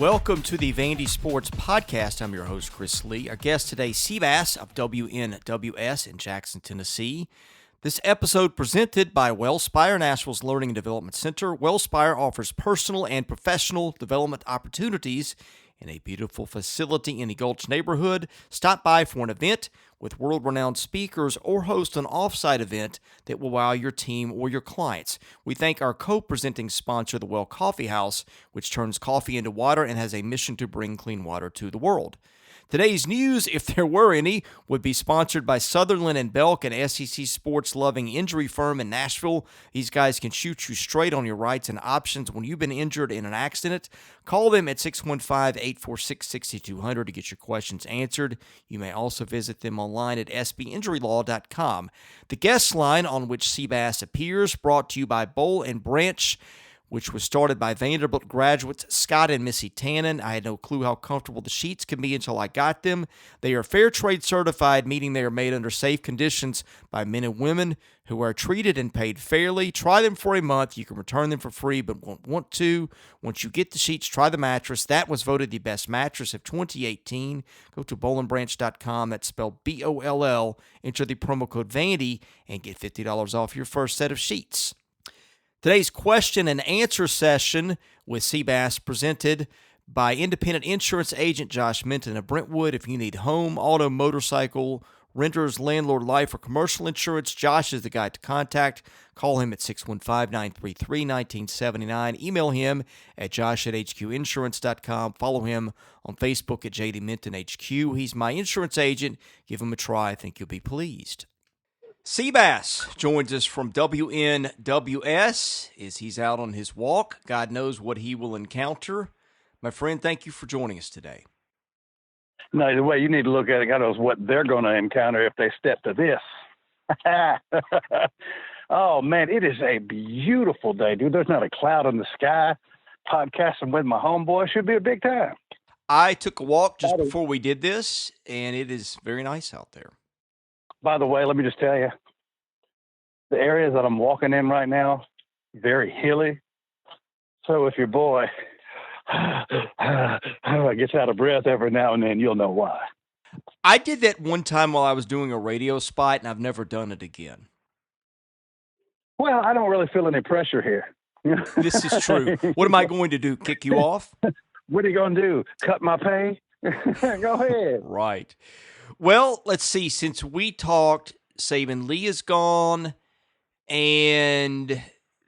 Welcome to the Vandy Sports Podcast. I'm your host, Chris Lee. Our guest today, Seabass of WNWS in Jackson, Tennessee. This episode presented by Wellspire, Nashville's Learning and Development Center. Wellspire offers personal and professional development opportunities in a beautiful facility in the Gulch neighborhood. Stop by for an event with world-renowned speakers or host an off-site event that will wow your team or your clients. We thank our co-presenting sponsor, the Well Coffee House, which turns coffee into water and has a mission to bring clean water to the world. Today's news, if there were any, would be sponsored by Sutherland & Belk, an SEC sports-loving injury firm in Nashville. These guys can shoot you straight on your rights and options when you've been injured in an accident. Call them at 615-846-6200 to get your questions answered. You may also visit them online at sbinjurylaw.com. The guest line on which Seabass appears, brought to you by Boll & Branch, which was started by Vanderbilt graduates Scott and Missy Tannen. I had no clue how comfortable the sheets can be until I got them. They are fair trade certified, meaning they are made under safe conditions by men and women who are treated and paid fairly. Try them for a month. You can return them for free, but won't want to. Once you get the sheets, try the mattress. That was voted the best mattress of 2018. Go to bollandbranch.com. That's spelled B-O-L-L. Enter the promo code Vandy and get $50 off your first set of sheets. Today's question and answer session with Seabass presented by independent insurance agent Josh Minton of Brentwood. If you need home, auto, motorcycle, renters, landlord, life, or commercial insurance, Josh is the guy to contact. Call him at 615-933-1979. Email him at josh@hqinsurance.com. Follow him on Facebook at JDMintonHQ. He's my insurance agent. Give him a try. I think you'll be pleased. Seabass joins us from WNWS as he's out on his walk. God knows what he will encounter. My friend, thank you for joining us today. No, the way you need to look at it, God knows what they're going to encounter if they step to this. Oh, man, it is a beautiful day, dude. There's not a cloud in the sky. Podcasting with my homeboy should be a big time. I took a walk just before we did this, and it is very nice out there. By the way, let me just tell you, the areas that I'm walking in right now, very hilly. So if your boy gets out of breath every now and then, you'll know why. I did that one time while I was doing a radio spot, and I've never done it again. Well, I don't really feel any pressure here. This is true. What am I going to do, kick you off? What are you going to do, cut my pay? Go ahead. Right. Well, let's see. Since we talked, Saben Lee is gone, and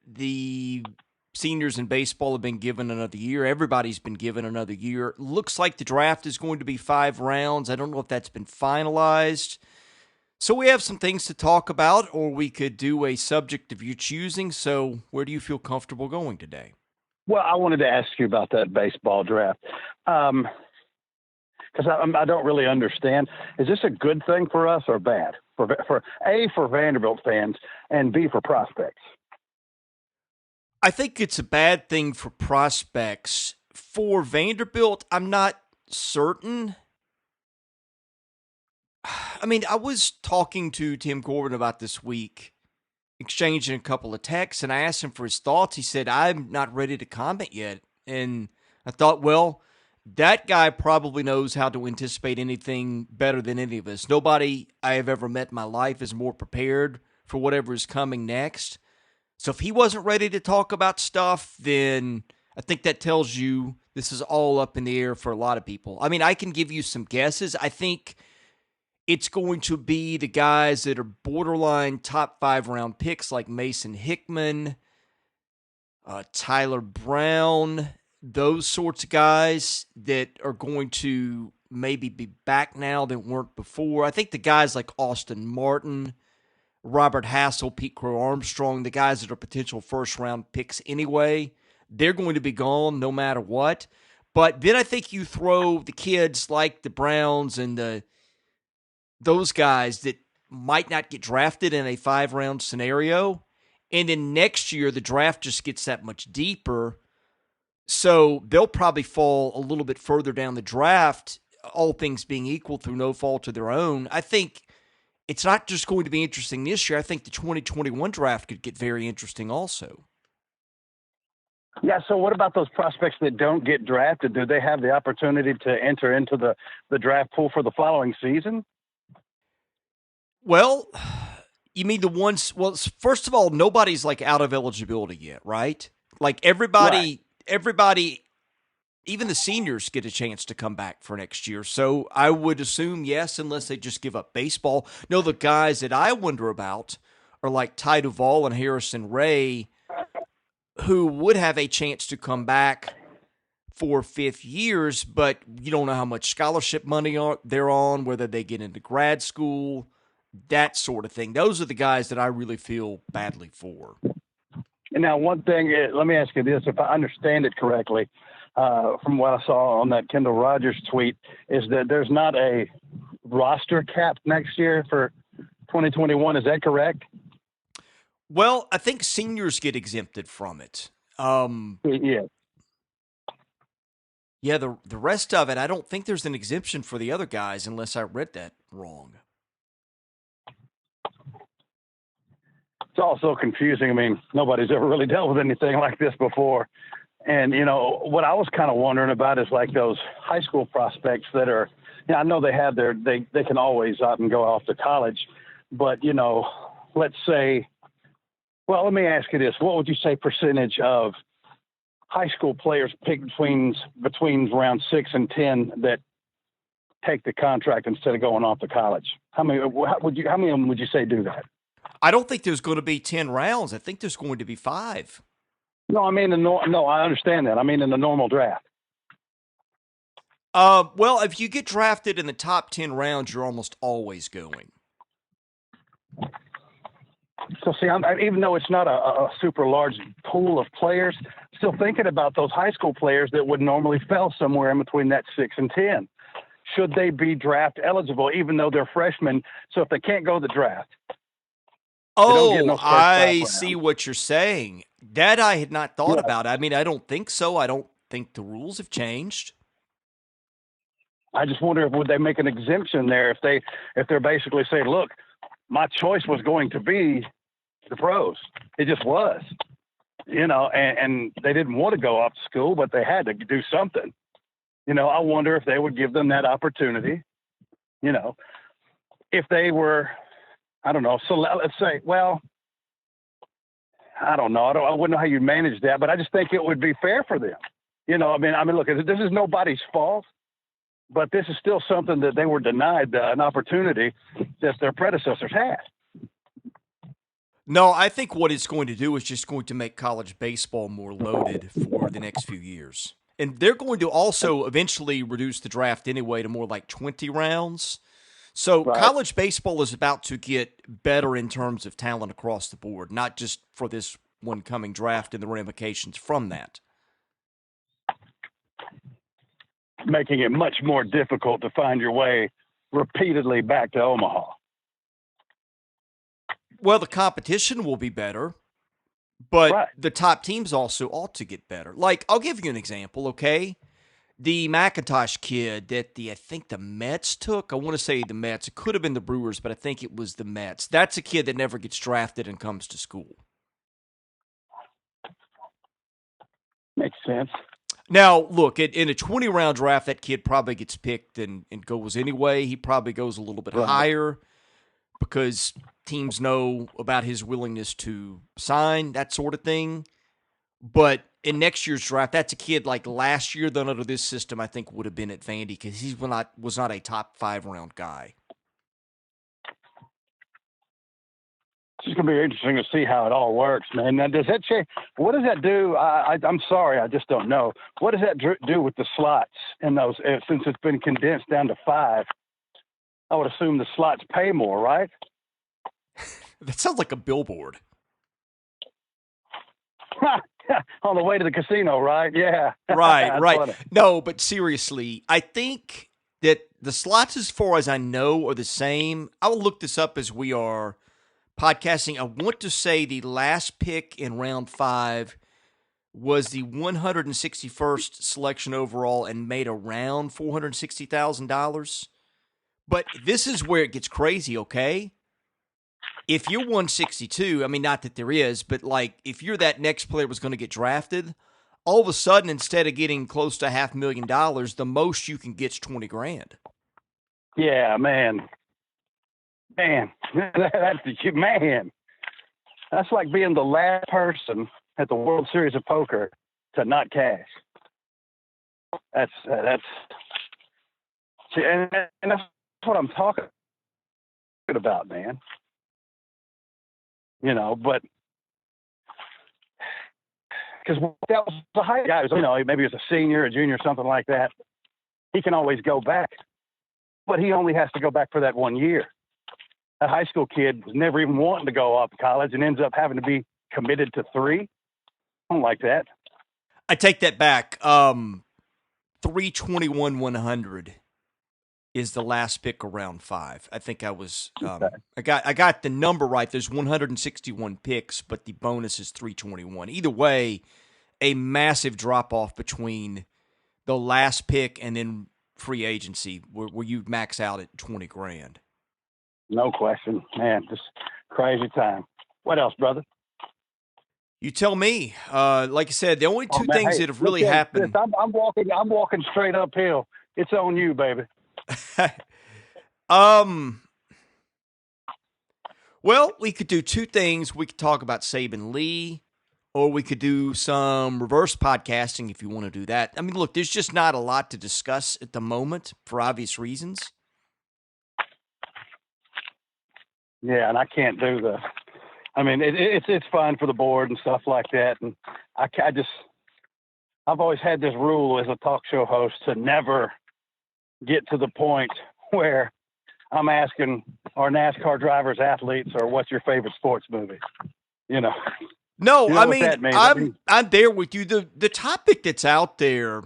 the seniors in baseball have been given another year. Everybody's been given another year. Looks like the draft is going to be 5 rounds. I don't know if that's been finalized. So we have some things to talk about, or we could do a subject of your choosing. So where do you feel comfortable going today? Well, I wanted to ask you about that baseball draft. Because I don't really understand. Is this a good thing for us or bad? For A, for Vanderbilt fans, and B, for prospects? I think it's a bad thing for prospects. For Vanderbilt, I'm not certain. I mean, I was talking to Tim Corbin about this week, exchanging a couple of texts, and I asked him for his thoughts. He said, I'm not ready to comment yet. And I thought, well, that guy probably knows how to anticipate anything better than any of us. Nobody I have ever met in my life is more prepared for whatever is coming next. So if he wasn't ready to talk about stuff, then I think that tells you this is all up in the air for a lot of people. I mean, I can give you some guesses. I think it's going to be the guys that are borderline top 5 round picks like Mason Hickman, Tyler Brown, those sorts of guys that are going to maybe be back now that weren't before. I think the guys like Austin Martin, Robert Hassel, Pete Crow-Armstrong, the guys that are potential first-round picks anyway, they're going to be gone no matter what. But then I think you throw the kids like the Browns and those guys that might not get drafted in a 5-round scenario, and then next year the draft just gets that much deeper. So they'll probably fall a little bit further down the draft, all things being equal, through no fault of their own. I think it's not just going to be interesting this year. I think the 2021 draft could get very interesting also. Yeah. So what about those prospects that don't get drafted? Do they have the opportunity to enter into the draft pool for the following season? Well, you mean the ones? Well, first of all, nobody's like out of eligibility yet, right? Like Right. everybody, even the seniors get a chance to come back for next year. So I would assume yes, unless they just give up baseball. No, the guys that I wonder about are like Ty Duvall and Harrison Ray, who would have a chance to come back for fifth years, but you don't know how much scholarship money they're on, whether they get into grad school, that sort of thing. Those are the guys that I really feel badly for. And now, one thing, let me ask you this: if I understand it correctly, from what I saw on that Kendall Rogers tweet, is that there's not a roster cap next year for 2021. Is that correct? Well, I think seniors get exempted from it. Yeah. Yeah, the rest of it, I don't think there's an exemption for the other guys unless I read that wrong. It's all so confusing. I mean, nobody's ever really dealt with anything like this before. And, what I was kind of wondering about is like those high school prospects that are, I know they have they can always out and go off to college, but, let's say, well, let me ask you this. What would you say percentage of high school players pick between round 6 and 10 that take the contract instead of going off to college? How many of them would you say do that? I don't think there's going to be 10 rounds. I think there's going to be 5. No, I mean, no, I understand that. I mean, in the normal draft. Well, if you get drafted in the top 10 rounds, you're almost always going. So, see, even though it's not a super large pool of players, still thinking about those high school players that would normally fell somewhere in between that 6 and 10. Should they be draft eligible, even though they're freshmen? So if they can't go to the draft, Oh, I see what you're saying. That I had not thought Yeah. about. I mean, I don't think so. I don't think the rules have changed. I just wonder if would they make an exemption there if they're basically saying, look, my choice was going to be the pros. It just was, and they didn't want to go off to school, but they had to do something. I wonder if they would give them that opportunity, if they were, I don't know. So let's say, well, I don't know. I wouldn't know how you manage that, but I just think it would be fair for them. I mean, look, this is nobody's fault, but this is still something that they were denied an opportunity that their predecessors had. No, I think what it's going to do is just going to make college baseball more loaded for the next few years. And they're going to also eventually reduce the draft anyway to more like 20 rounds. So Right. college baseball is about to get better in terms of talent across the board, not just for this one coming draft and the ramifications from that. Making it much more difficult to find your way repeatedly back to Omaha. Well, the competition will be better, but Right. the top teams also ought to get better. Like, I'll give you an example, okay? The McIntosh kid that I think the Mets took, I want to say the Mets. It could have been the Brewers, but I think it was the Mets. That's a kid that never gets drafted and comes to school. Makes sense. Now, look, in a 20-round draft, that kid probably gets picked and goes anyway. He probably goes a little bit Right. higher because teams know about his willingness to sign, that sort of thing. But in next year's draft, that's a kid like last year, then under this system, I think would have been at Vandy because he was not a top 5-round guy. It's just going to be interesting to see how it all works, man. Now, does that change? What does that do? I'm sorry, I just don't know. What does that do with the slots in those? Since it's been condensed down to 5, I would assume the slots pay more, right? That sounds like a billboard. On the way to the casino, right? Yeah. Right. Funny. No, but seriously, I think that the slots, as far as I know, are the same. I will look this up as we are podcasting. I want to say the last pick in round 5 was the 161st selection overall and made around $460,000. But this is where it gets crazy, okay? If you're 162, I mean, not that there is, but like if you're that next player was going to get drafted, all of a sudden, instead of getting close to $500,000, the most you can get is $20,000. Yeah, man. That's like being the last person at the World Series of Poker to not cash. That's see, and that's what I'm talking about, man. You know, but because that was the high guy, you know, maybe he was a senior, a junior, something like that. He can always go back, but he only has to go back for that 1 year. That high school kid was never even wanting to go off to college and ends up having to be committed to 3. I don't like that. I take that back. 321-100 is the last pick around 5. I think I was I got the number right. There's 161 picks, but the bonus is 321. Either way, a massive drop off between the last pick and then free agency, where you max out at $20,000. No question, man. Just crazy time. What else, brother? You tell me. Like I said, the only two things that have really happened. I'm walking straight uphill. It's on you, baby. Well, we could do two things. We could talk about Saben Lee, or we could do some reverse podcasting if you want to do that. I mean, look, there's just not a lot to discuss at the moment for obvious reasons. Yeah, and I can't do the. I mean, it's fine for the board and stuff like that, and I've always had this rule as a talk show host to never get to the point where I'm asking our NASCAR drivers, athletes, or what's your favorite sports movie? You know. No, you know I mean, I'm there with you. The topic that's out there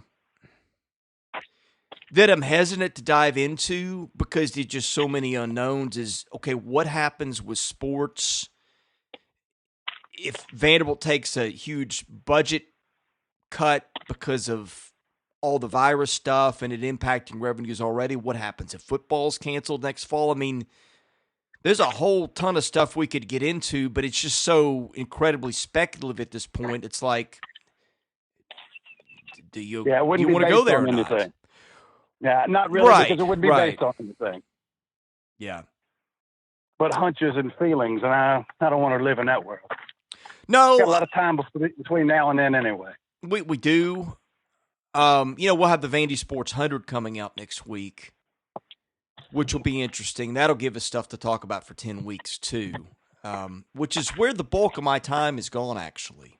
that I'm hesitant to dive into because there's just so many unknowns is, okay, what happens with sports if Vanderbilt takes a huge budget cut because of all the virus stuff and it impacting revenues already? What happens if football's canceled next fall? I mean, there's a whole ton of stuff we could get into, but it's just so incredibly speculative at this point. It's like, do you want to go there or not? Anything. Yeah, not really, right, because it wouldn't be based on anything. Yeah. But hunches and feelings, and I don't want to live in that world. No. Got a lot of time between now and then anyway. We do. We'll have the Vandy Sports 100 coming out next week, which will be interesting. That'll give us stuff to talk about for 10 weeks, too, which is where the bulk of my time is gone, actually.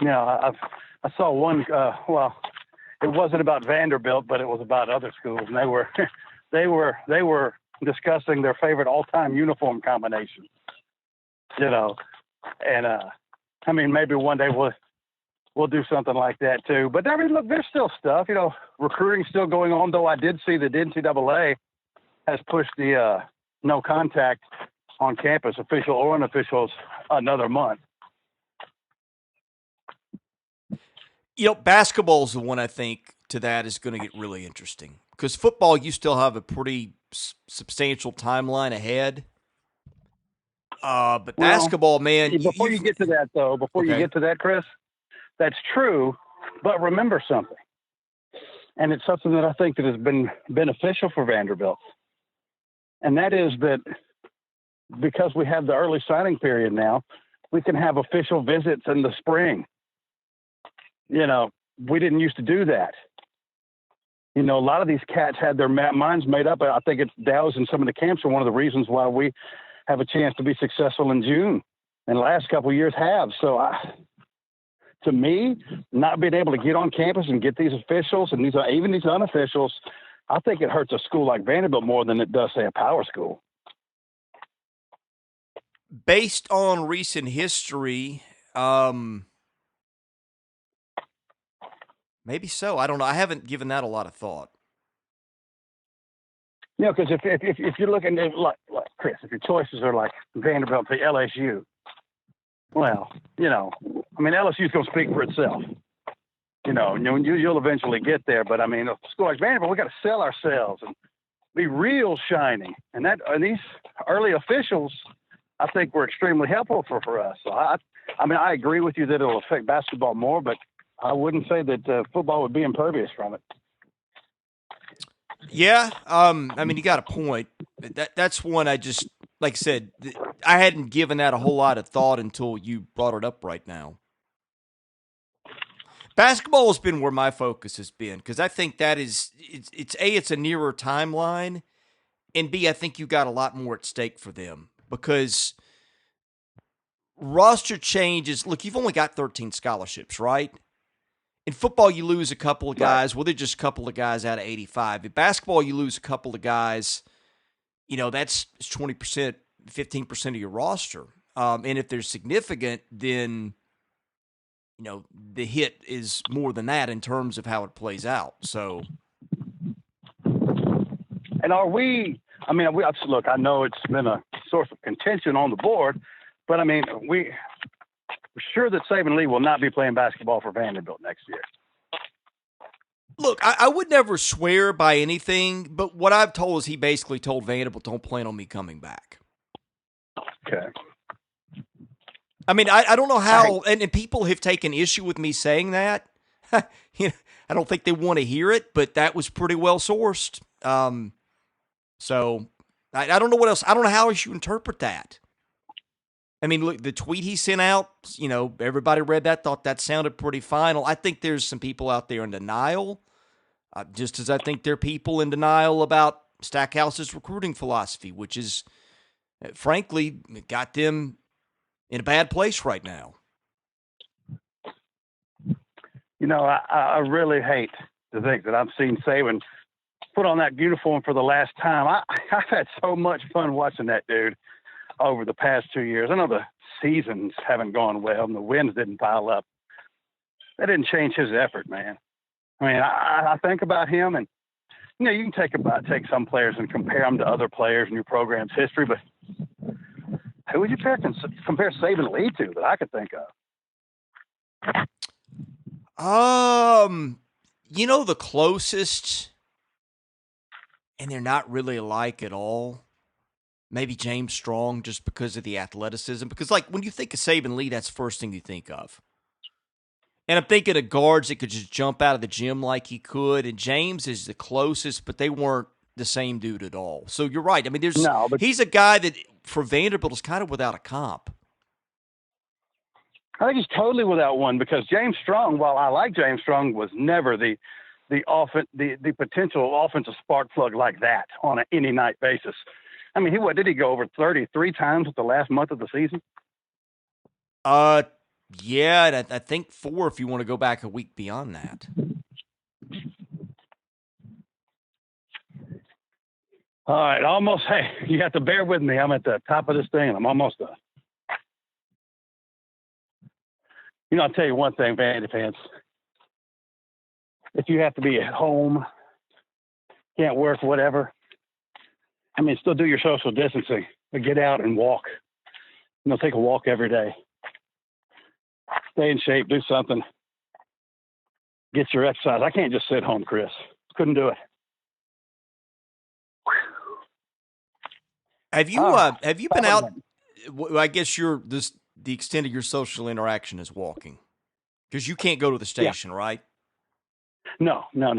Yeah, I saw one. It wasn't about Vanderbilt, but it was about other schools, and they were discussing their favorite all-time uniform combination. You know, and I mean, maybe one day we'll do something like that too. But I mean, look, there's still stuff. You know, recruiting's still going on. Though I did see that NCAA has pushed the no contact on campus, official or unofficials, another month. You know, basketball's the one I think to that is going to get really interesting because football, you still have a pretty substantial timeline ahead. But basketball, man. Before you get to that, Chris, that's true. But remember something, and it's something that I think that has been beneficial for Vanderbilt, and that is that because we have the early signing period now, we can have official visits in the spring. You know, we didn't used to do that. You know, a lot of these cats had their minds made up. I think it's Dow's and some of the camps are one of the reasons why we have a chance to be successful in June, and the last couple of years have. So, to me, not being able to get on campus and get these officials and even these unofficials, I think it hurts a school like Vanderbilt more than it does, say, a power school. Based on recent history, maybe so. I don't know. I haven't given that a lot of thought. You know, because if you're looking at, like Chris, if your choices are like Vanderbilt to LSU, well, you know, I mean, LSU's going to speak for itself. You know, you'll eventually get there. But, I mean, a school like Vanderbilt, we got to sell ourselves and be real shiny. And these early officials, I think were extremely helpful for us. So I mean, I agree with you that it'll affect basketball more, but I wouldn't say that football would be impervious from it. Yeah, I mean, you got a point. That's one I just, like I said, I hadn't given that a whole lot of thought until you brought it up right now. Basketball has been where my focus has been because I think that is it's A, it's a nearer timeline, and B, I think you got a lot more at stake for them because roster changes. Look, you've only got 13 scholarships, right? In football, you lose a couple of guys. Right. Well, they're just a couple of guys out of 85. In basketball, you lose a couple of guys. That's 20%, 15% of your roster. And if they're significant, then, the hit is more than that in terms of how it plays out. So. And look, I know it's been a source of contention on the board, but I mean, we're sure that Saben Lee will not be playing basketball for Vanderbilt next year. Look, I would never swear by anything, but what I've told is he basically told Vanderbilt, don't plan on me coming back. Okay. I mean, I don't know how, and people have taken issue with me saying that. I don't think they want to hear it, but that was pretty well sourced. So I don't know what else. I don't know how else you interpret that. I mean, look, the tweet he sent out, everybody read that, thought that sounded pretty final. I think there's some people out there in denial, just as I think there are people in denial about Stackhouse's recruiting philosophy, which is, frankly, got them in a bad place right now. I really hate to think that I've seen Saban put on that uniform for the last time. I've had so much fun watching that dude over the past 2 years. I know the seasons haven't gone well and the wins didn't pile up. That didn't change his effort, man. I mean, I think about him, and you can take some players and compare them to other players in your program's history, but who would you compare Saben Lee to that I could think of? The closest, and they're not really alike at all. Maybe James Strong, just because of the athleticism. Because, when you think of Saben Lee, that's the first thing you think of. And I'm thinking of guards that could just jump out of the gym like he could. And James is the closest, but they weren't the same dude at all. So you're right. I mean, he's a guy that, for Vanderbilt, is kind of without a comp. I think he's totally without one because James Strong, while I like James Strong, was never the potential offensive spark plug like that on an any night basis. I mean, did he go over 33 times at the last month of the season? Yeah, and I think 4 if you want to go back a week beyond that. All right, almost. Hey, you have to bear with me. I'm at the top of this thing, and I'm almost done. I'll tell you one thing, Vandy fans. If you have to be at home, can't work, whatever, I mean, still do your social distancing, but get out and walk. Take a walk every day. Stay in shape, do something. Get your exercise. I can't just sit home, Chris. Couldn't do it. Have you been out? I guess the extent of your social interaction is walking, because you can't go to the station, right? No. Yeah.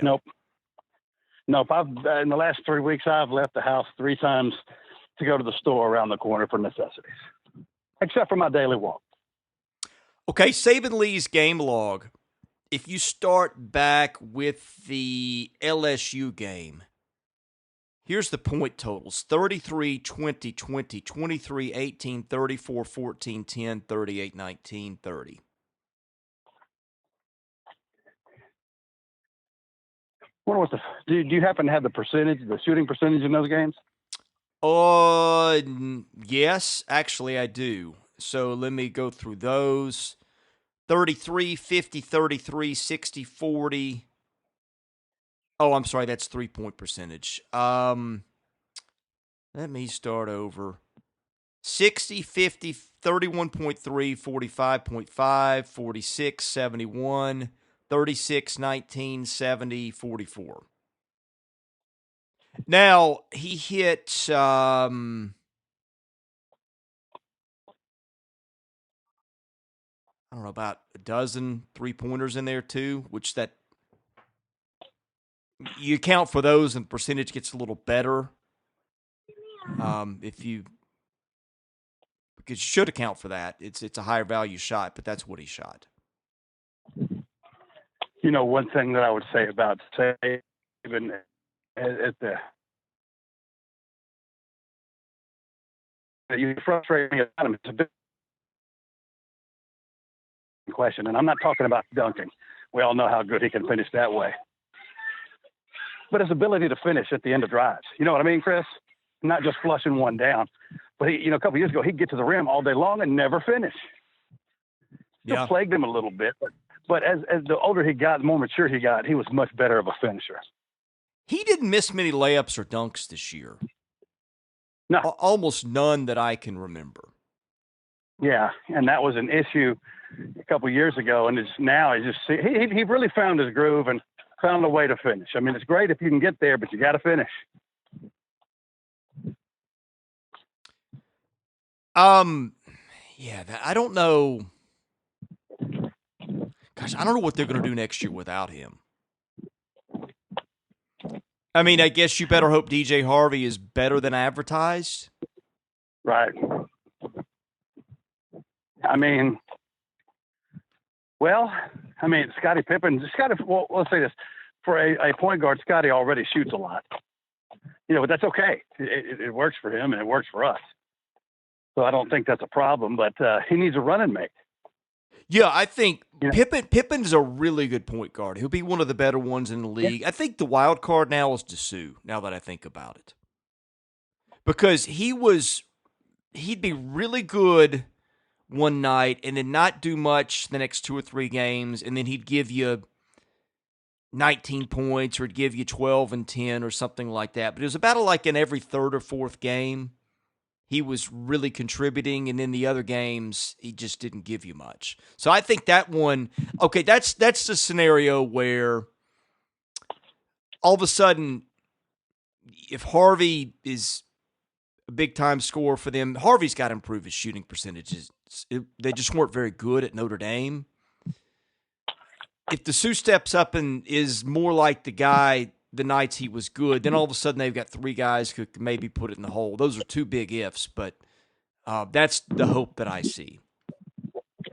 Nope. In the last 3 weeks, I've left the house 3 times to go to the store around the corner for necessities, except for my daily walk. Okay, Saben Lee's game log. If you start back with the LSU game, here's the point totals: 33, 20, 20, 23, 18, 34, 14, 10, 38, 19, 30. Do you happen to have the shooting percentage in those games? Yes, actually I do. So let me go through those. 33, 50, 33, 60, 40. Oh, I'm sorry, that's 3-point percentage. Let me start over. 60, 50, 31.3, 45.5, 46, 71, 36, 19, 70, 44. Now, he hit I don't know, about a dozen 3-pointers in there too, which that you account for those and the percentage gets a little better. If you because you should account for that. It's a higher value shot, but that's what he shot. One thing that I would say about Saben at the you frustrate me about him. It's a big question, and I'm not talking about dunking. We all know how good he can finish that way. But his ability to finish at the end of drives. You know what I mean, Chris? Not just flushing one down. But a couple of years ago, he'd get to the rim all day long and never finish. Still plagued him a little bit, but as the older he got, the more mature he got, he was much better of a finisher. He didn't miss many layups or dunks this year. No. Almost none that I can remember. Yeah, and that was an issue a couple of years ago, and he really found his groove and found a way to finish. I mean, it's great if you can get there, but you got to finish. Yeah, I don't know. Gosh, I don't know what they're going to do next year without him. I mean, I guess you better hope DJ Harvey is better than advertised. Right. I mean, Scottie Pippen, let's say this. For a point guard, Scottie already shoots a lot. But that's okay. It works for him and it works for us. So I don't think that's a problem, but he needs a running mate. Yeah, I think Pippen's a really good point guard. He'll be one of the better ones in the league. Yeah. I think the wild card now is Dessou, now that I think about it. Because he'd be really good one night and then not do much the next 2 or 3 games, and then he'd give you 19 points or he'd give you 12 and 10 or something like that. But it was about like in every 3rd or 4th game, he was really contributing, and in the other games, he just didn't give you much. So I think that one, okay, that's the scenario where all of a sudden, if Harvey is a big-time scorer for them, Harvey's got to improve his shooting percentages. They just weren't very good at Notre Dame. If Dessou steps up and is more like the guy the nights he was good, then all of a sudden they've got 3 guys who could maybe put it in the hole. Those are 2 big ifs, but that's the hope that I see.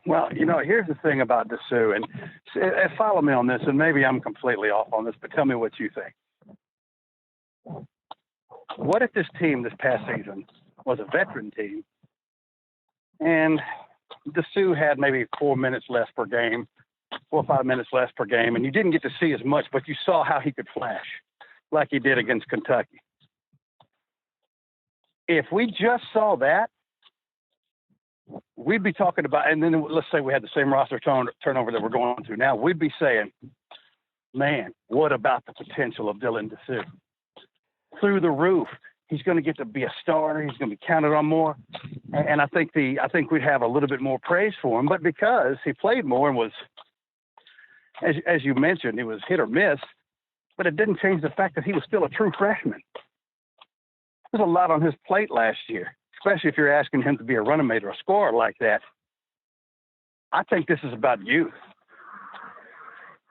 Well, here's the thing about Dessou, and follow me on this, and maybe I'm completely off on this, but tell me what you think. What if this team this past season was a veteran team, and Dessou had maybe 4 minutes less per game, 4 or 5 minutes less per game, and you didn't get to see as much, but you saw how he could flash like he did against Kentucky. If we just saw that, we'd be talking about, and then let's say we had the same roster turnover that we're going through now, we'd be saying, man, what about the potential of Dylan Dessou? Through the roof. He's going to get to be a starter. He's going to be counted on more. And I think we'd have a little bit more praise for him, but because he played more and was, as you mentioned, it was hit or miss, but it didn't change the fact that he was still a true freshman. There's a lot on his plate last year, especially if you're asking him to be a running mate or a scorer like that. I think this is about youth.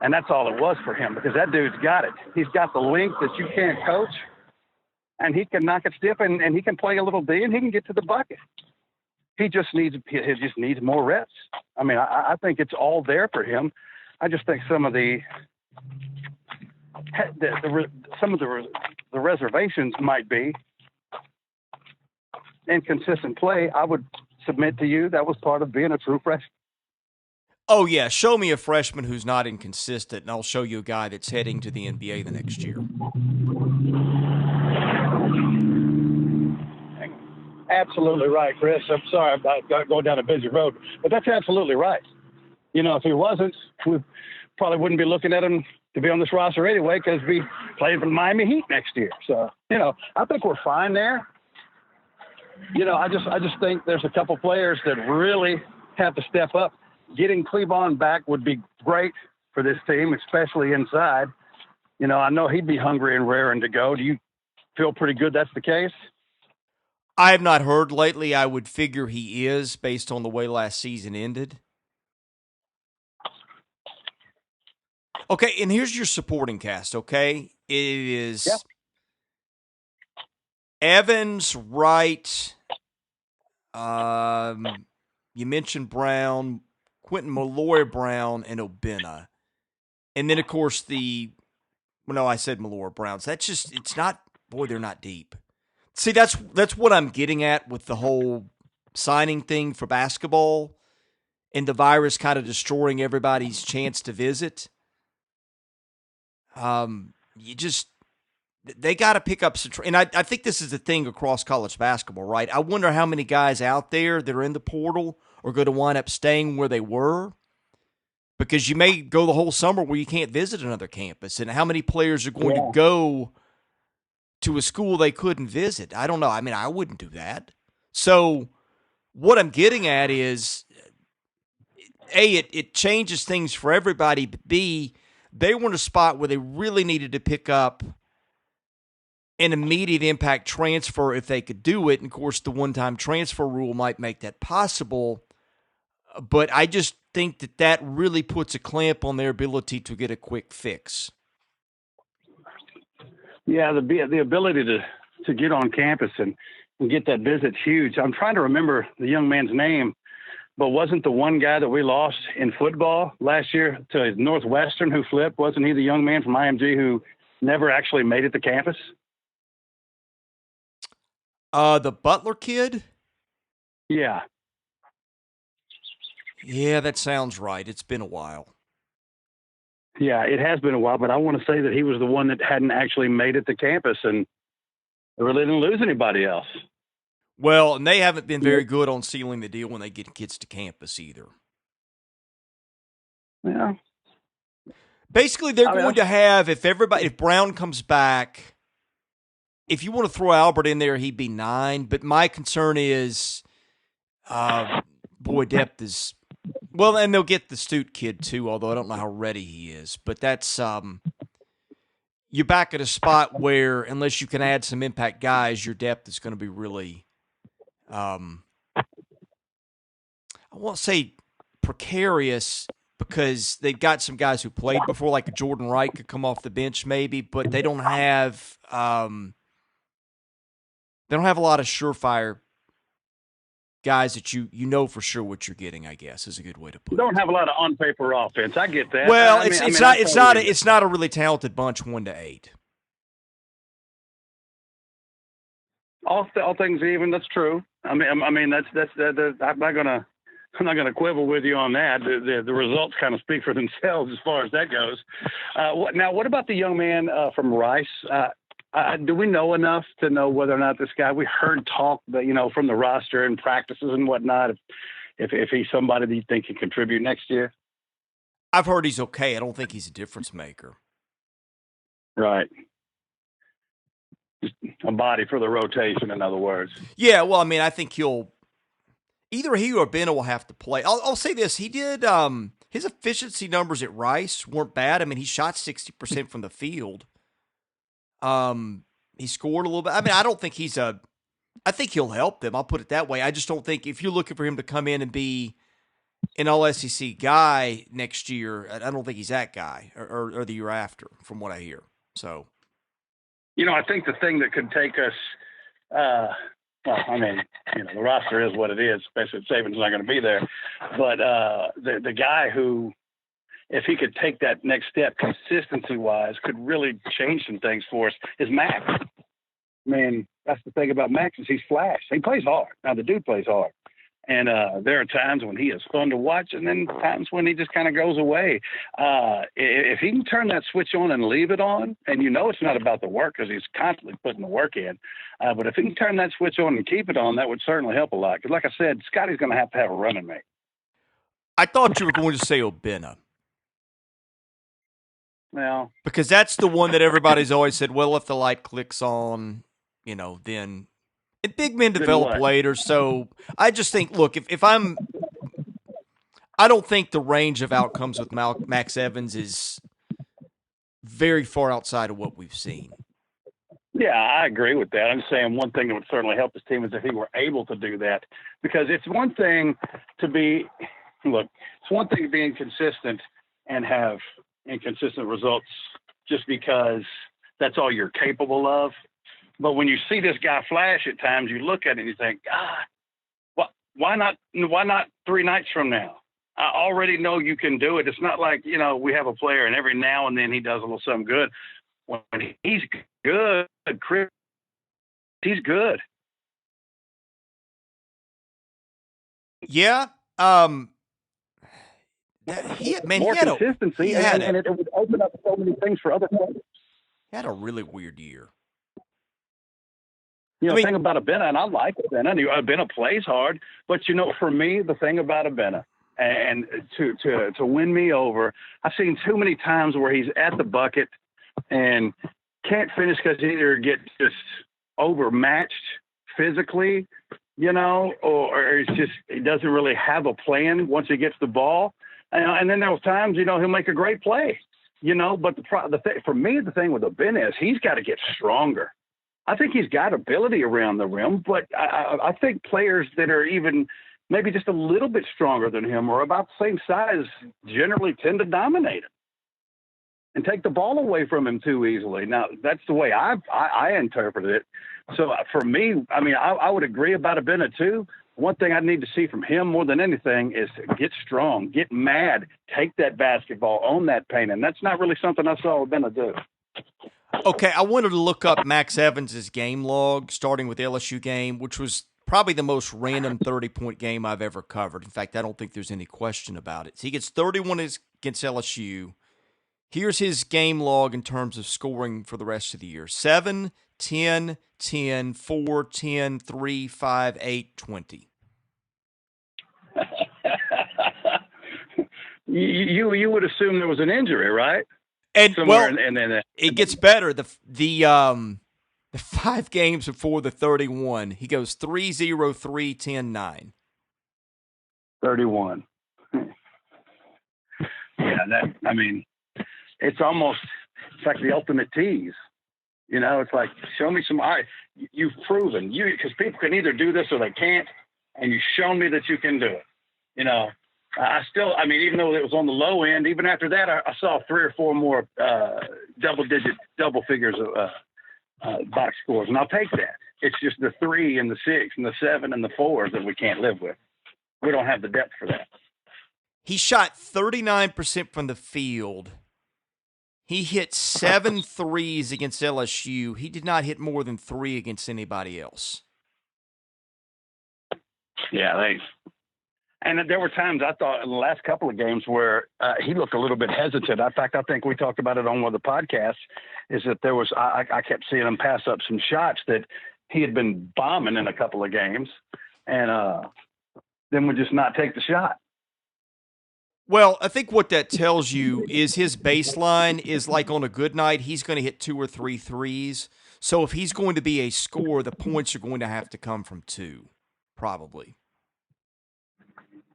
And that's all it was for him, because that dude's got it. He's got the length that you can't coach, and he can knock it stiff, and he can play a little D, and he can get to the bucket. He just needs more reps. I mean, I think it's all there for him. I just think some of the reservations might be inconsistent play. I would submit to you that was part of being a true freshman. Oh, yeah. Show me a freshman who's not inconsistent, and I'll show you a guy that's heading to the NBA the next year. Absolutely right, Chris. I'm sorry about going down a busy road, but that's absolutely right. If he wasn't, we probably wouldn't be looking at him to be on this roster anyway, because we playing for the Miami Heat next year. So, I think we're fine there. I just think there's a couple players that really have to step up. Getting Cleavon back would be great for this team, especially inside. I know he'd be hungry and raring to go. Do you feel pretty good that's the case? I have not heard lately. I would figure he is, based on the way last season ended. Okay, and here's your supporting cast, okay? It Yeah. is Evans, Wright, you mentioned Brown, Quentin Miller-Brown, and Obina. And then, of course, I said Miller-Browns. That's just, it's not, boy, they're not deep. See, that's what I'm getting at with the whole signing thing for basketball and the virus kind of destroying everybody's chance to visit. They got to pick up some, and I think this is the thing across college basketball, right? I wonder how many guys out there that are in the portal are going to wind up staying where they were, because you may go the whole summer where you can't visit another campus, and how many players are going to go to a school they couldn't visit? I don't know. I mean, I wouldn't do that. So what I'm getting at is, A, it changes things for everybody, but B, they were in a spot where they really needed to pick up an immediate impact transfer if they could do it. And, of course, the one-time transfer rule might make that possible. But I just think that really puts a clamp on their ability to get a quick fix. Yeah, the ability to get on campus and get that visit's huge. I'm trying to remember the young man's name, but wasn't the one guy that we lost in football last year to Northwestern who flipped? Wasn't he the young man from IMG who never actually made it to campus? The Butler kid? Yeah. Yeah, that sounds right. It's been a while. Yeah, it has been a while, but I want to say that he was the one that hadn't actually made it to campus, and they really didn't lose anybody else. Well, and they haven't been very good on sealing the deal when they get kids to campus either. Yeah. Basically, they're going to have, if Brown comes back, if you want to throw Albert in there, he'd be 9. But my concern is, depth is, well, and they'll get the Stute kid too, although I don't know how ready he is. But that's, you're back at a spot where, unless you can add some impact guys, your depth is going to be really, I won't say precarious, because they've got some guys who played before, like a Jordan Wright could come off the bench maybe, but they don't have a lot of surefire guys that you know for sure what you're getting, I guess, is a good way to put it. You don't have a lot of on-paper offense. I get that. Well, it's not a really talented bunch 1 to 8. All things even, that's true. I mean that's I'm not gonna quibble with you on that. The results kind of speak for themselves as far as that goes. What about the young man from Rice? Do we know enough to know whether or not this guy? We heard talk that from the roster and practices and whatnot. If he's somebody that you think can contribute next year. I've heard he's okay. I don't think he's a difference maker. Right. Just a body for the rotation, in other words. Yeah, well, I mean, I think either he or Bena will have to play. I'll say this: he did his efficiency numbers at Rice weren't bad. I mean, he shot 60% from the field. He scored a little bit. I mean, I don't think I think he'll help them. I'll put it that way. I just don't think if you're looking for him to come in and be an all-SEC guy next year, I don't think he's that guy or the year after, from what I hear. So, I think the thing that could take us, the roster is what it is, especially if Saban's not going to be there. But the guy who, if he could take that next step consistency-wise, could really change some things for us is Max. I mean, that's the thing about Max is he's flash. He plays hard. Now, the dude plays hard. And there are times when he is fun to watch, and then times when he just kind of goes away. If he can turn that switch on and leave it on, and it's not about the work because he's constantly putting the work in, but if he can turn that switch on and keep it on, that would certainly help a lot. Because like I said, Scotty's going to have a running mate. I thought you were going to say Obina. Well, because that's the one that everybody's always said, well, if the light clicks on, then – and big men develop later, so I just think, look, if I don't think the range of outcomes with Max Evans is very far outside of what we've seen. Yeah, I agree with that. I'm saying one thing that would certainly help this team is if he were able to do that, because it's one thing to be inconsistent and have and consistent results just because that's all you're capable of. But when you see this guy flash at times, you look at it and you think, God, why not 3 nights from now? I already know you can do it. It's not like, we have a player and every now and then he does a little something good. When he's good, Chris, he's good. Yeah. More consistency, and it would open up so many things for other players. He had a really weird year. The thing about Abena, and I like Abena, Abena plays hard, but for me, the thing about Abena, and to win me over, I've seen too many times where he's at the bucket and can't finish because he either gets just overmatched physically, or it's just he doesn't really have a plan once he gets the ball. And then there was times, he'll make a great play, but for me, the thing with Abena is he's got to get stronger. I think he's got ability around the rim, but I think players that are even maybe just a little bit stronger than him or about the same size generally tend to dominate him and take the ball away from him too easily. Now, that's the way I interpret it. So for me, I would agree about Abena too. One thing I need to see from him more than anything is to get strong, get mad, take that basketball, own that paint, and that's not really something I saw Abena do. Okay, I wanted to look up Max Evans' game log, starting with the LSU game, which was probably the most random 30-point game I've ever covered. In fact, I don't think there's any question about it. So he gets 31 against LSU. Here's his game log in terms of scoring for the rest of the year. 7, 10, 10, 4, 10, 3, 5, 8, 20. You would assume there was an injury, right? And it gets better. The 5 games before the 31, he goes 3-0, 3, 10, 9. 31. It's like the ultimate tease. It's like, show me some. You've proven because people can either do this or they can't, and you've shown me that you can do it. Even though it was on the low end, even after that, I saw 3 or 4 more double figures of box scores, and I'll take that. It's just the 3 and the 6 and the 7 and the 4s that we can't live with. We don't have the depth for that. He shot 39% from the field. He hit 7 threes against LSU. He did not hit more than 3 against anybody else. Yeah, and there were times I thought in the last couple of games where he looked a little bit hesitant. In fact, I think we talked about it on one of the podcasts, is that there was I kept seeing him pass up some shots that he had been bombing in a couple of games, and then would just not take the shot. Well, I think what that tells you is his baseline is like on a good night, he's going to hit 2 or 3 threes. So if he's going to be a scorer, the points are going to have to come from 2, probably.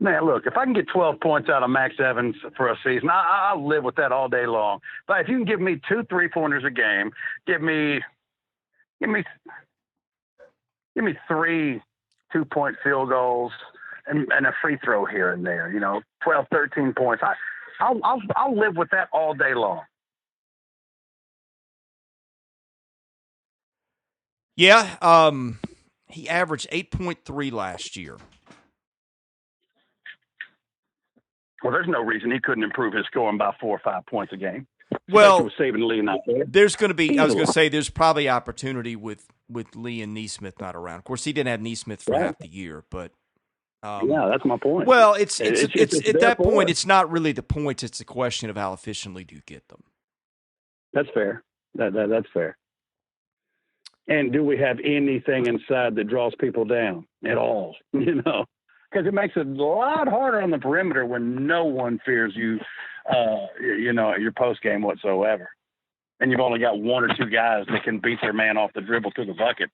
Man, look, if I can get 12 points out of Max Evans for a season, I'll live with that all day long. But if you can give me 2 3-pointers a game, give me 3 2-point field goals and a free throw here and there, 12, 13 points. I'll live with that all day long. Yeah, he averaged 8.3 last year. Well, there's no reason he couldn't improve his scoring by 4 or 5 points a game. Well, with Saben Lee not there. There's going to be. I was going to say there's probably opportunity with Lee and Neesmith not around. Of course, he didn't have Neesmith for half the year, but yeah, that's my point. Well, it's at that point, it's not really the points; it's the question of how efficiently do you get them. That's fair. That's fair. And do we have anything inside that draws people down at all? Because it makes it a lot harder on the perimeter when no one fears you, your post game whatsoever, and you've only got 1 or 2 guys that can beat their man off the dribble to the bucket.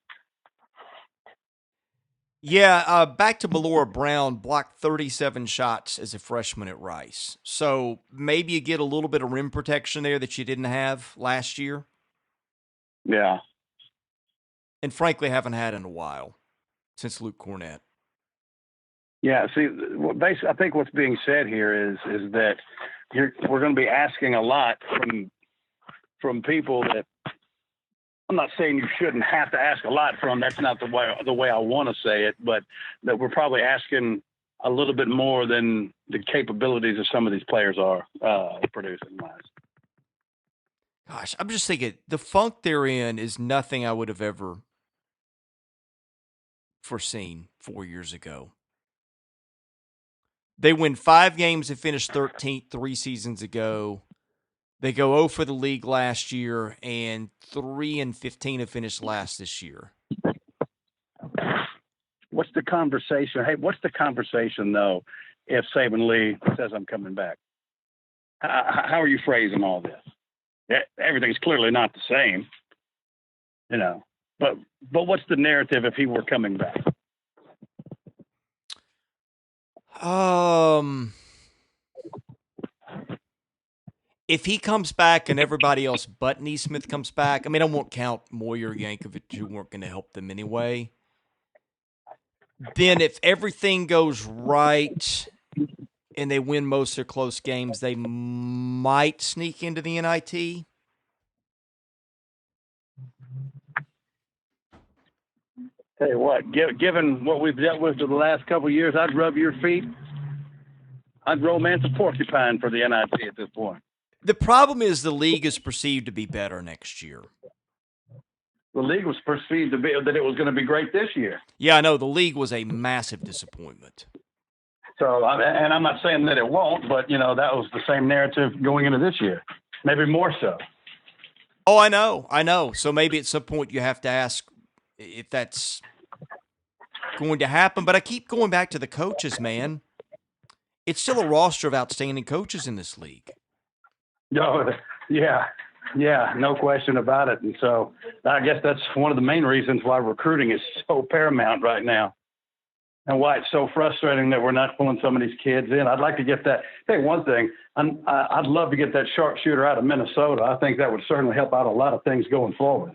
Yeah, back to Miller-Brown, blocked 37 shots as a freshman at Rice. So maybe you get a little bit of rim protection there that you didn't have last year. Yeah. And frankly, haven't had in a while since Luke Cornett. Yeah, see, basically, I think what's being said here is that we're going to be asking a lot from people that I'm not saying you shouldn't have to ask a lot from. That's not the way I want to say it, but that we're probably asking a little bit more than the capabilities of some of these players are producing wise. Gosh, I'm just thinking the funk they're in is nothing I would have ever foreseen 4 years ago. They win 5 games and finish 13th 3 seasons ago. They go 0 for the league last year, and 3-15 to finish last this year. What's the conversation? Hey, what's the conversation, though, if Saben Lee says I'm coming back? How are you phrasing all this? Everything's clearly not the same, but what's the narrative if he were coming back? If he comes back and everybody else but Neesmith comes back, I mean, I won't count Moyer or Yankovic, who weren't going to help them anyway. Then if everything goes right and they win most of their close games, they might sneak into the NIT. Tell you what, given what we've dealt with for the last couple of years, I'd rub your feet. I'd romance a porcupine for the NIT at this point. The problem is the league is perceived to be better next year. The league was perceived to be that it was going to be great this year. Yeah, I know. The league was a massive disappointment. So, and I'm not saying that it won't, but, that was the same narrative going into this year. Maybe more so. Oh, I know. So maybe at some point you have to ask if that's going to happen. But I keep going back to the coaches, man. It's still a roster of outstanding coaches in this league. No, yeah, no question about it. And so I guess that's one of the main reasons why recruiting is so paramount right now and why it's so frustrating that we're not pulling some of these kids in. I'd like to get that. Hey, one thing, I'd love to get that sharpshooter out of Minnesota. I think that would certainly help out a lot of things going forward.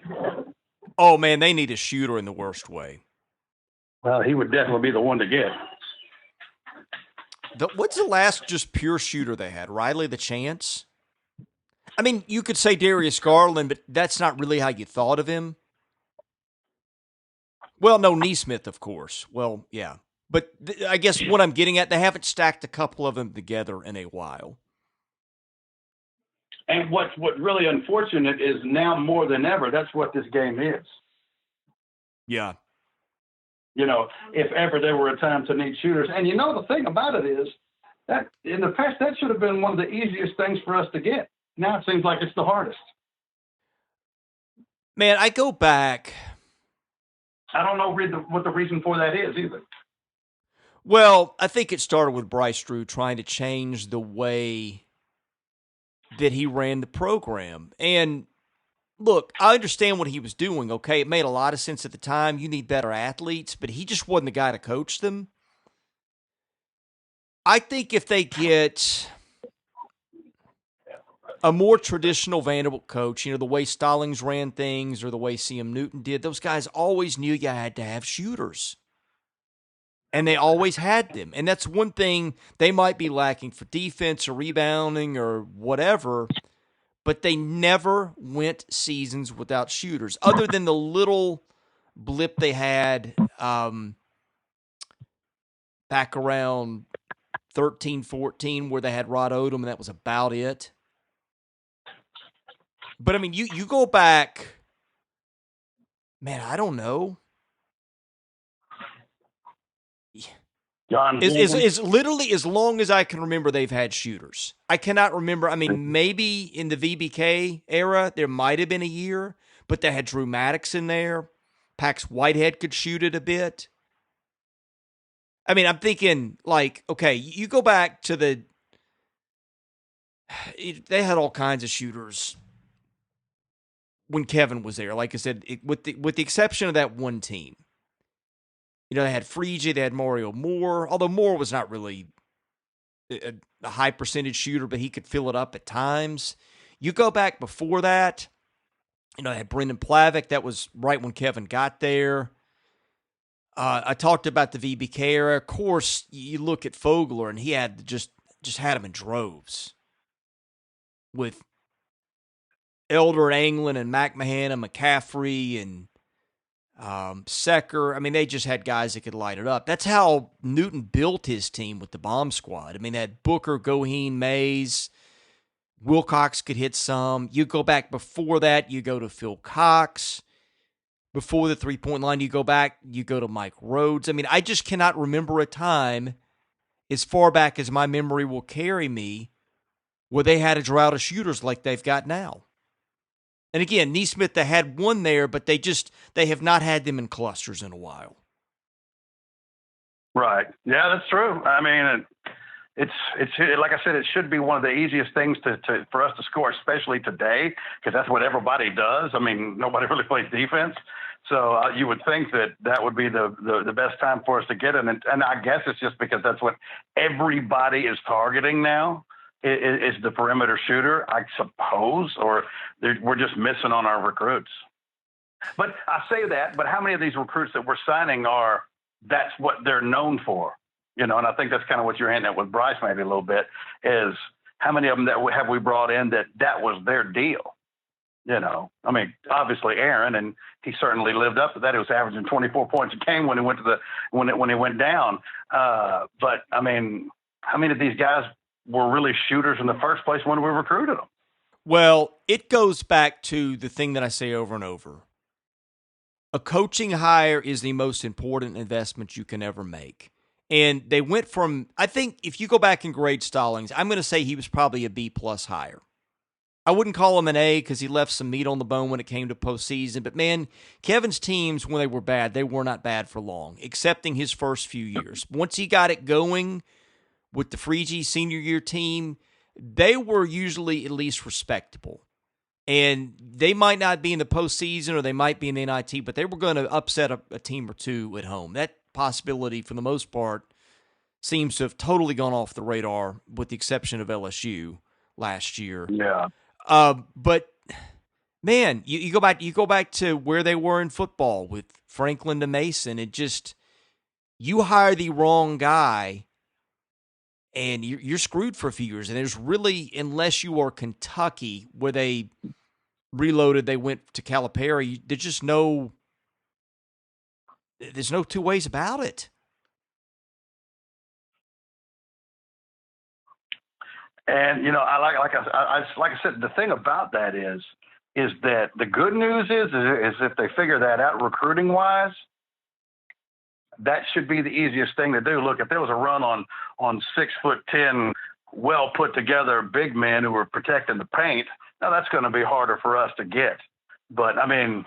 Oh, man, they need a shooter in the worst way. Well, he would definitely be the one to get. What's the last just pure shooter they had? Riley the Chance? I mean, you could say Darius Garland, but that's not really how you thought of him. Well, no, Neesmith, of course. Well, yeah. But I guess what I'm getting at, they haven't stacked a couple of them together in a while. And what's really unfortunate is now more than ever, that's what this game is. Yeah. If ever there were a time to need shooters. And the thing about it is that in the past, that should have been one of the easiest things for us to get. Now it seems like it's the hardest. Man, I go back. I don't know what the reason for that is either. Well, I think it started with Bryce Drew trying to change the way that he ran the program. And look, I understand what he was doing, okay? It made a lot of sense at the time. You need better athletes, but he just wasn't the guy to coach them. I think if they get a more traditional Vanderbilt coach, the way Stallings ran things or the way C.M. Newton did, those guys always knew you had to have shooters. And they always had them. And that's one thing they might be lacking for defense or rebounding or whatever, but they never went seasons without shooters, other than the little blip they had back around 13-14 where they had Rod Odom, and that was about it. But, I mean, you go back, man, I don't know. Is literally as long as I can remember they've had shooters. I cannot remember. I mean, maybe in the VBK era, there might have been a year, but they had Drew Maddox in there. Pax Whitehead could shoot it a bit. I mean, I'm thinking, okay, you go back to they had all kinds of shooters when Kevin was there. Like I said, with the exception of that one team. They had Freege, they had Mario Moore, although Moore was not really a high percentage shooter, but he could fill it up at times. You go back before that, they had Brendan Plavic. That was right when Kevin got there. I talked about the VBK era. Of course, you look at Fogler, and he had just had him in droves. with Elder, Anglin, and McMahon and McCaffrey and Secker. I mean, they just had guys that could light it up. That's how Newton built his team with the bomb squad. I mean, they had Booker, Goheen, Mays. Wilcox could hit some. You go back before that, you go to Phil Cox. Before the three-point line, you go back, you go to Mike Rhodes. I mean, I just cannot remember a time as far back as my memory will carry me where they had a drought of shooters like they've got now. And again, Neesmith, they had one there, but they have not had them in clusters in a while. Right. Yeah, that's true. I mean, it's like I said, it should be one of the easiest things for us to score, especially today, because that's what everybody does. I mean, nobody really plays defense. So you would think that would be the best time for us to get it. And I guess it's just because that's what everybody is targeting now. Is the perimeter shooter, I suppose, or we're just missing on our recruits. But I say that, but how many of these recruits that we're signing that's what they're known for? You know, and I think that's kind of what you're hinting at with Bryce maybe a little bit, is how many of them have we brought in that was their deal? You know, I mean, obviously Aaron, and he certainly lived up to that. He was averaging 24 points a game when he went when he went down. But I mean, how many of these guys were really shooters in the first place when we recruited them? Well, it goes back to the thing that I say over and over. A coaching hire is the most important investment you can ever make. And they went from, I think if you go back and grade Stallings, I'm going to say he was probably a B-plus hire. I wouldn't call him an A because he left some meat on the bone when it came to postseason. But, man, Kevin's teams, when they were bad, they were not bad for long, excepting his first few years. Once he got it going with the Freegee senior year team, they were usually at least respectable. And they might not be in the postseason or they might be in the NIT, but they were going to upset a team or two at home. That possibility, for the most part, seems to have totally gone off the radar with the exception of LSU last year. Yeah. But, man, you go back to where they were in football with Franklin to Mason. It just, you hire the wrong guy, and you're screwed for a few years. And there's really, unless you are Kentucky, where they reloaded, they went to Calipari, there's no two ways about it. And you know, like I said, the thing about that is that the good news is if they figure that out recruiting wise, that should be the easiest thing to do. Look, if there was a run on 6'10", well put together big men who were protecting the paint, now that's going to be harder for us to get. But I mean,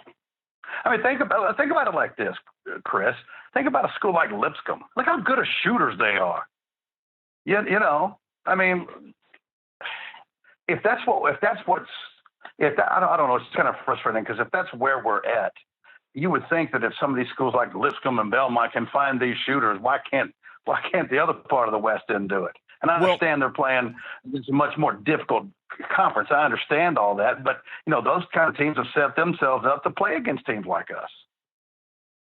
think about it like this, Chris. Think about a school like Lipscomb. Look how good of shooters they are. You know, I mean, I don't know, it's kind of frustrating because if that's where we're at, you would think that if some of these schools like Lipscomb and Belmont can find these shooters, why can't the other part of the West end do it? And I understand they're playing this much more difficult conference. I understand all that, but you know, those kind of teams have set themselves up to play against teams like us.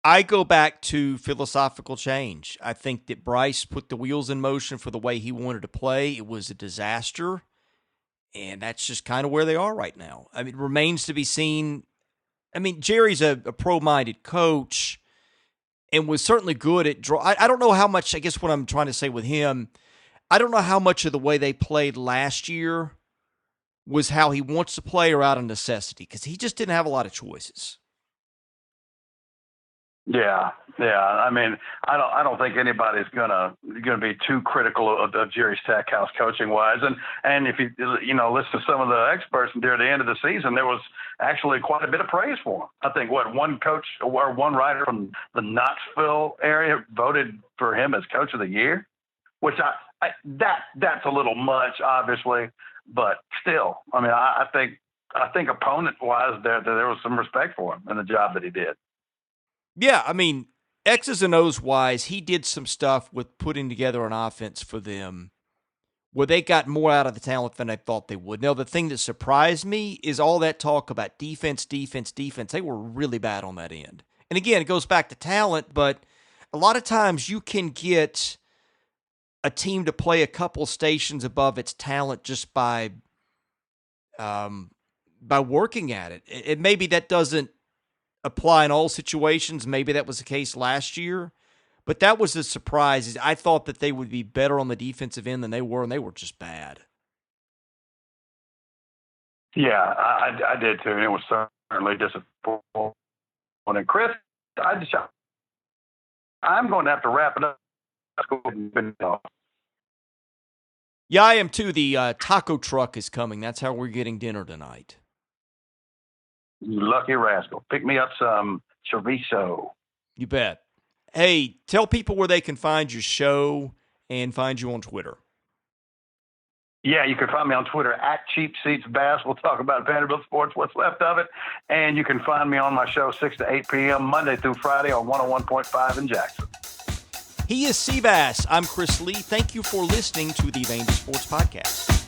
I go back to philosophical change. I think that Bryce put the wheels in motion for the way he wanted to play. It was a disaster, and that's just kind of where they are right now. I mean, it remains to be seen. I mean, Jerry's a pro-minded coach and was certainly good at draw. I don't know how much, I guess what I'm trying to say with him, I don't know how much of the way they played last year was how he wants to play or out of necessity, because he just didn't have a lot of choices. Yeah. I mean, I don't think anybody's gonna be too critical of Jerry Stackhouse coaching wise. And if you listen to some of the experts near the end of the season, there was actually quite a bit of praise for him. I think one coach or one writer from the Knoxville area voted for him as coach of the year, which that's a little much, obviously, but still, I mean, I think opponent wise there was some respect for him and the job that he did. Yeah, I mean, X's and O's wise, he did some stuff with putting together an offense for them where they got more out of the talent than I thought they would. Now, the thing that surprised me is all that talk about defense. They were really bad on that end. And again, it goes back to talent, but a lot of times you can get a team to play a couple stations above its talent just by by working at it. And maybe that doesn't apply in all situations. Maybe that was the case last year. But that was the surprise. I thought that they would be better on the defensive end than they were, and they were just bad. Yeah, I did too. And it was certainly disappointing. And Chris, I'm going to have to wrap it up. Yeah, I am too. The taco truck is coming. That's how we're getting dinner tonight. You lucky rascal. Pick me up some chorizo. You bet. Hey, tell people where they can find your show and find you on Twitter. Yeah, you can find me on Twitter at Cheap Seats Bass. We'll talk about Vanderbilt sports, what's left of it. And you can find me on my show 6 to 8 p.m. Monday through Friday on 101.5 in Jackson. He is Seabass. I'm Chris Lee. Thank you for listening to the Vandy Sports Podcast.